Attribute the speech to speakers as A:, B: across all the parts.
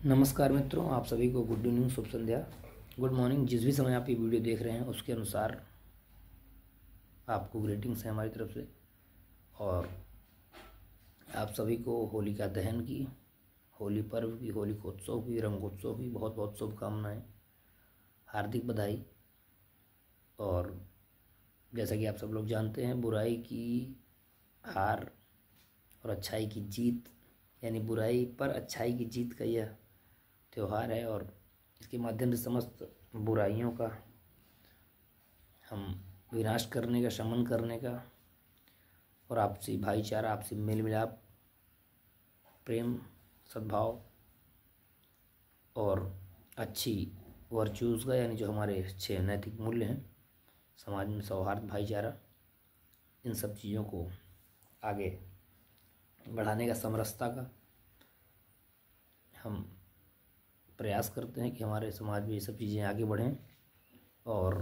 A: नमस्कार मित्रों, आप सभी को गुड इवनिंग, शुभ संध्या, गुड मॉर्निंग। जिस भी समय आप ये वीडियो देख रहे हैं उसके अनुसार आपको ग्रीटिंग्स हैं हमारी तरफ से। और आप सभी को होलिका दहन की, होली पर्व की, होलिकोत्सव की, रंगोत्सव की बहुत बहुत शुभकामनाएं, हार्दिक बधाई। और जैसा कि आप सब लोग जानते हैं, बुराई की हार और अच्छाई की जीत, यानी बुराई पर अच्छाई की जीत का यह त्यौहार है। और इसके माध्यम से समस्त बुराइयों का हम विनाश करने का, शमन करने का, और आपसी भाईचारा, आपसी मेल मिलाप, प्रेम, सद्भाव और अच्छी वर्च्यूज़ का, यानी जो हमारे अच्छे नैतिक मूल्य हैं, समाज में सौहार्द, भाईचारा, इन सब चीज़ों को आगे बढ़ाने का, समरसता का हम प्रयास करते हैं कि हमारे समाज में ये सब चीज़ें आगे बढ़ें। और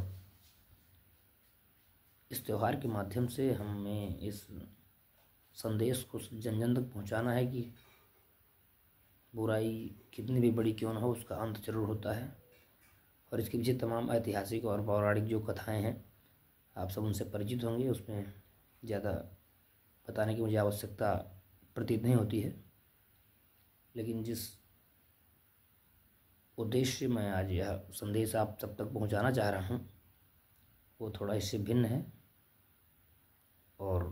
A: इस त्यौहार के माध्यम से हमें इस संदेश को जन जन तक पहुंचाना है कि बुराई कितनी भी बड़ी क्यों न हो, उसका अंत जरूर होता है। और इसके पीछे तमाम ऐतिहासिक और पौराणिक जो कथाएं हैं, आप सब उनसे परिचित होंगे। उसमें ज़्यादा बताने की मुझे आवश्यकता प्रतीत नहीं होती है, लेकिन जिस उद्देश्य मैं आज यह संदेश आप सब तक पहुंचाना चाह रहा हूं, वो थोड़ा इससे भिन्न है। और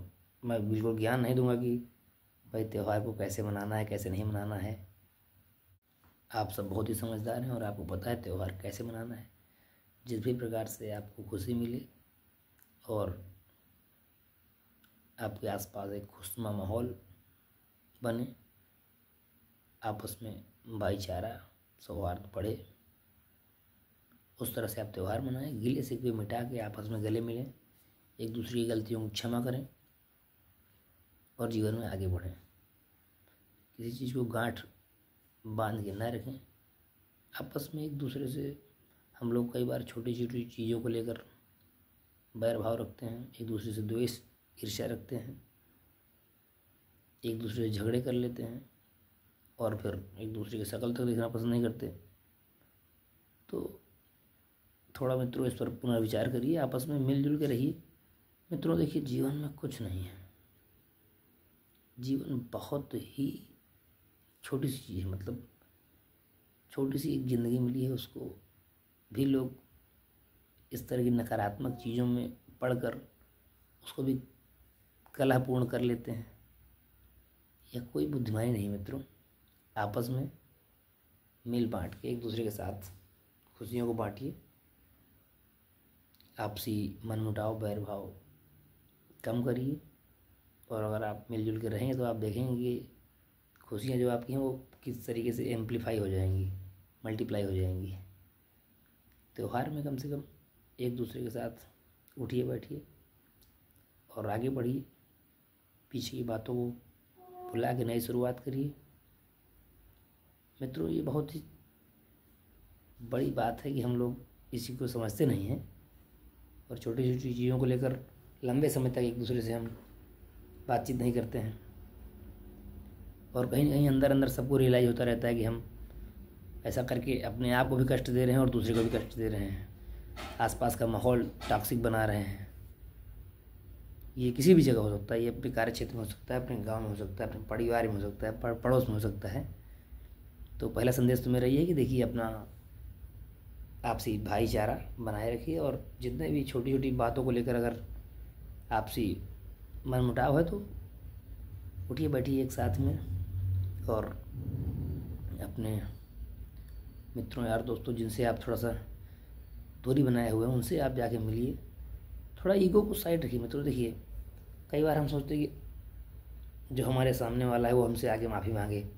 A: मैं बिल्कुल ज्ञान नहीं दूंगा कि भाई त्यौहार को कैसे मनाना है, कैसे नहीं मनाना है। आप सब बहुत ही समझदार हैं और आपको पता है त्यौहार कैसे मनाना है। जिस भी प्रकार से आपको खुशी मिले और आपके आसपास एक खुशनुमा माहौल बने, आपस में भाईचारा, सौहार्द बढ़े, उस तरह से आप त्यौहार मनाएं। गिले शिकवे मिटा के आपस में गले मिलें, एक दूसरे की गलतियों को क्षमा करें और जीवन में आगे बढ़ें। किसी चीज़ को गांठ बांध के न रखें। आपस में एक दूसरे से हम लोग कई बार छोटी छोटी चीज़ों को लेकर बैर भाव रखते हैं, एक दूसरे से द्वेष, ईर्ष्या रखते हैं, एक दूसरे से झगड़े कर लेते हैं और फिर एक दूसरे की शक्ल तक देखना पसंद नहीं करते। तो थोड़ा मित्रों इस पर पुनर्विचार करिए, आपस में मिलजुल के रहिए। मित्रों देखिए, जीवन में कुछ नहीं है, जीवन बहुत ही छोटी सी चीज़ है। मतलब छोटी सी एक ज़िंदगी मिली है, उसको भी लोग इस तरह की नकारात्मक चीज़ों में पढ़कर उसको भी कलहपूर्ण कर लेते हैं। यह कोई बुद्धिमानी नहीं मित्रों। आपस में मिल बांट के एक दूसरे के साथ खुशियों को बांटिए। आपसी मनमुटाव, बैर भाव कम करिए। और अगर आप मिलजुल के रहेंगे तो आप देखेंगे कि खुशियाँ जो आपकी हैं वो किस तरीके से एम्पलीफाई हो जाएंगी, मल्टीप्लाई हो जाएंगी। त्यौहार में कम से कम एक दूसरे के साथ उठिए, बैठिए और आगे बढ़िए। पीछे की बातों को भुला के नई शुरुआत करिए। मित्रों, ये बहुत ही बड़ी बात है कि हम लोग इसी को समझते नहीं हैं और छोटी छोटी चीज़ों को लेकर लंबे समय तक एक दूसरे से हम बातचीत नहीं करते हैं। और कहीं कहीं अंदर अंदर सबको रियलाइज़ होता रहता है कि हम ऐसा करके अपने आप को भी कष्ट दे रहे हैं और दूसरे को भी कष्ट दे रहे हैं, आसपास का माहौल टॉक्सिक बना रहे हैं। ये किसी भी जगह हो सकता है, ये अपने कार्य क्षेत्र में हो सकता है, अपने गांव में हो सकता है, अपने परिवार में हो सकता है, पड़ोस में हो सकता है। तो पहला संदेश तो मेरा ये है कि देखिए, अपना आपसी भाईचारा बनाए रखिए। और जितने भी छोटी छोटी बातों को लेकर अगर आपसी मनमुटाव है तो उठिए, बैठिए एक साथ में और अपने मित्रों, यार, दोस्तों जिनसे आप थोड़ा सा दूरी बनाए हुए हैं उनसे आप जाके मिलिए। थोड़ा ईगो को साइड रखिए मित्रों। देखिए, कई बार हम सोचते हैं कि जो हमारे सामने वाला है वो हमसे आगे माफ़ी मांगे,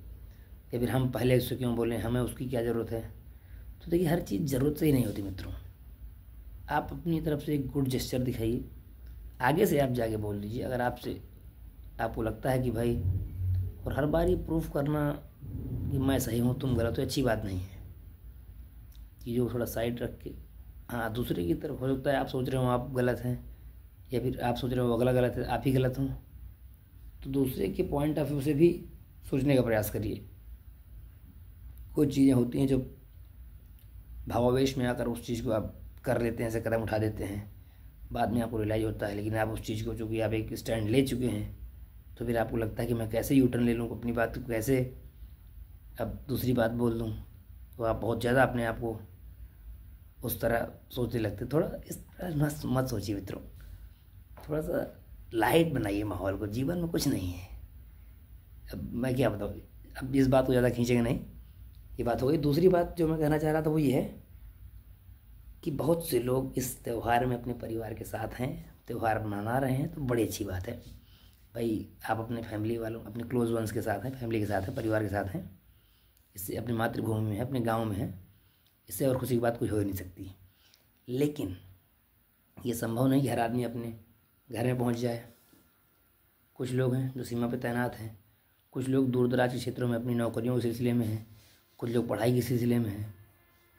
A: या फिर हम पहले उससे क्यों बोलें, हमें उसकी क्या ज़रूरत है। तो देखिए, हर चीज़ ज़रूरत से ही नहीं होती मित्रों। आप अपनी तरफ से एक गुड जेस्चर दिखाइए, आगे से आप जाके बोल दीजिए अगर आपको लगता है कि भाई। और हर बार ये प्रूफ करना कि मैं सही हूँ तुम गलत हो, अच्छी बात नहीं है। चीज़ों को थोड़ा साइड रख के, हाँ, दूसरे की तरफ हो सकता है आप सोच रहे हो आप गलत हैं, या फिर आप सोच रहे हो अगला गलत है, आप ही गलत हो। तो दूसरे के पॉइंट ऑफ व्यू से भी सोचने का प्रयास करिए। कुछ चीज़ें होती हैं जो भावावेश में आकर उस चीज़ को आप कर लेते हैं, ऐसे कदम उठा देते हैं, बाद में आपको रियलाइज़ होता है, लेकिन आप उस चीज़ को चूँकि आप एक स्टैंड ले चुके हैं तो फिर आपको लगता है कि मैं कैसे यू टर्न ले लूँ, अपनी बात को कैसे अब दूसरी बात बोल दूँ। तो आप बहुत ज़्यादा अपने आप को उस तरह सोचने लगते। थोड़ा इस तरह मत सोचिए मित्रों, थोड़ा सा लाइट बनाइए माहौल को, जीवन में कुछ नहीं है। अब मैं क्या बताऊँ, अब इस बात को ज़्यादा खींचेंगे नहीं, ये बात हो गई। दूसरी बात जो मैं कहना चाह रहा था वो ये है कि बहुत से लोग इस त्यौहार में अपने परिवार के साथ हैं, त्यौहार मना रहे हैं, तो बड़ी अच्छी बात है भाई। आप अपने फैमिली वालों, अपने क्लोज वंस के साथ हैं, फैमिली के साथ हैं, परिवार के साथ हैं, इससे अपनी मातृभूमि में है, अपने गांव में है, इससे और खुशी की बात कुछ हो ही नहीं सकती। लेकिन ये संभव नहीं कि हर आदमी अपने घर में पहुंच जाए। कुछ लोग हैं जो सीमा पर तैनात हैं, कुछ लोग दूर दराज के क्षेत्रों में अपनी नौकरियों के सिलसिले में हैं, कुछ लोग पढ़ाई के सिलसिले में हैं,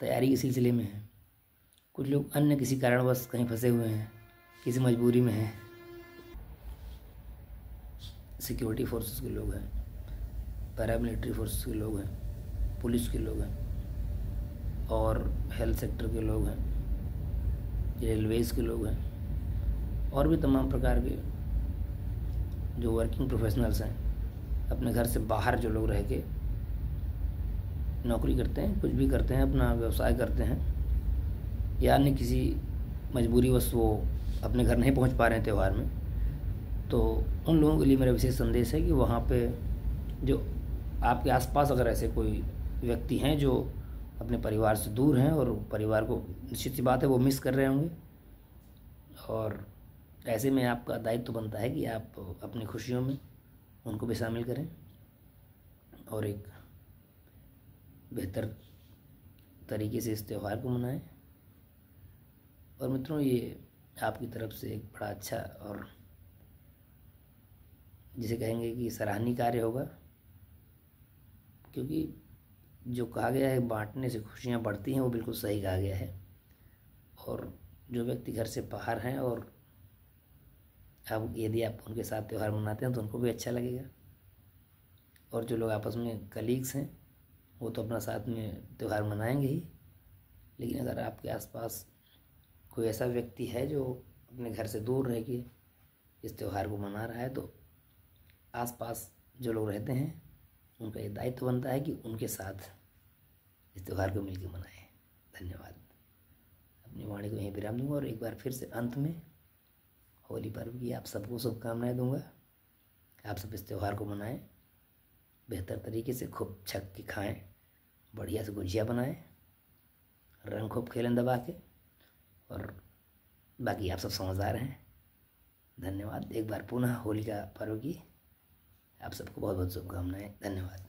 A: तैयारी के सिलसिले में हैं, कुछ लोग अन्य किसी कारणवश कहीं फंसे हुए हैं, किसी मजबूरी में हैं। सिक्योरिटी फोर्सेस के लोग हैं, पैरामिलिट्री फोर्सेस के लोग हैं, पुलिस के लोग हैं, और हेल्थ सेक्टर के लोग हैं, रेलवेज़ के लोग हैं, और भी तमाम प्रकार के जो वर्किंग प्रोफेशनल्स हैं, अपने घर से बाहर जो लोग रह के नौकरी करते हैं, कुछ भी करते हैं, अपना व्यवसाय करते हैं, या अन्य किसी मजबूरीवश वो अपने घर नहीं पहुंच पा रहे हैं त्यौहार में, तो उन लोगों के लिए मेरा विशेष संदेश है कि वहाँ पे जो आपके आसपास अगर ऐसे कोई व्यक्ति हैं जो अपने परिवार से दूर हैं और परिवार को निश्चित सी बात है वो मिस कर रहे होंगे, और ऐसे में आपका दायित्व बनता है कि आप अपनी खुशियों में उनको भी शामिल करें और एक बेहतर तरीके से इस त्यौहार को मनाएं। और मित्रों, ये आपकी तरफ से एक बड़ा अच्छा और जिसे कहेंगे कि सराहनीय कार्य होगा, क्योंकि जो कहा गया है बांटने से खुशियाँ बढ़ती हैं, वो बिल्कुल सही कहा गया है। और जो व्यक्ति घर से बाहर हैं और अब यदि आप उनके साथ त्यौहार मनाते हैं तो उनको भी अच्छा लगेगा, और जो लोग आपस में कलीग्स हैं वो तो अपना साथ में त्यौहार मनाएंगे ही, लेकिन अगर आपके आसपास कोई ऐसा व्यक्ति है जो अपने घर से दूर रह के इस त्यौहार को मना रहा है, तो आसपास जो लोग रहते हैं उनका ये दायित्व बनता है कि उनके साथ इस त्यौहार को मिलकर मनाएं। धन्यवाद। अपनी वाणी को यहीं विराम दूंगा और एक बार फिर से अंत में होली पर्व की आप सबको शुभकामनाएं दूंगा। आप सब इस त्यौहार को मनाएं, बेहतर तरीके से खूब छक के खाएं, बढ़िया से गुजिया बनाएं, रंग खूब खेलें दबा के, और बाकी आप सब समझदार हैं। धन्यवाद। एक बार पुनः होली का पर्व की आप सबको बहुत बहुत शुभकामनाएं। धन्यवाद।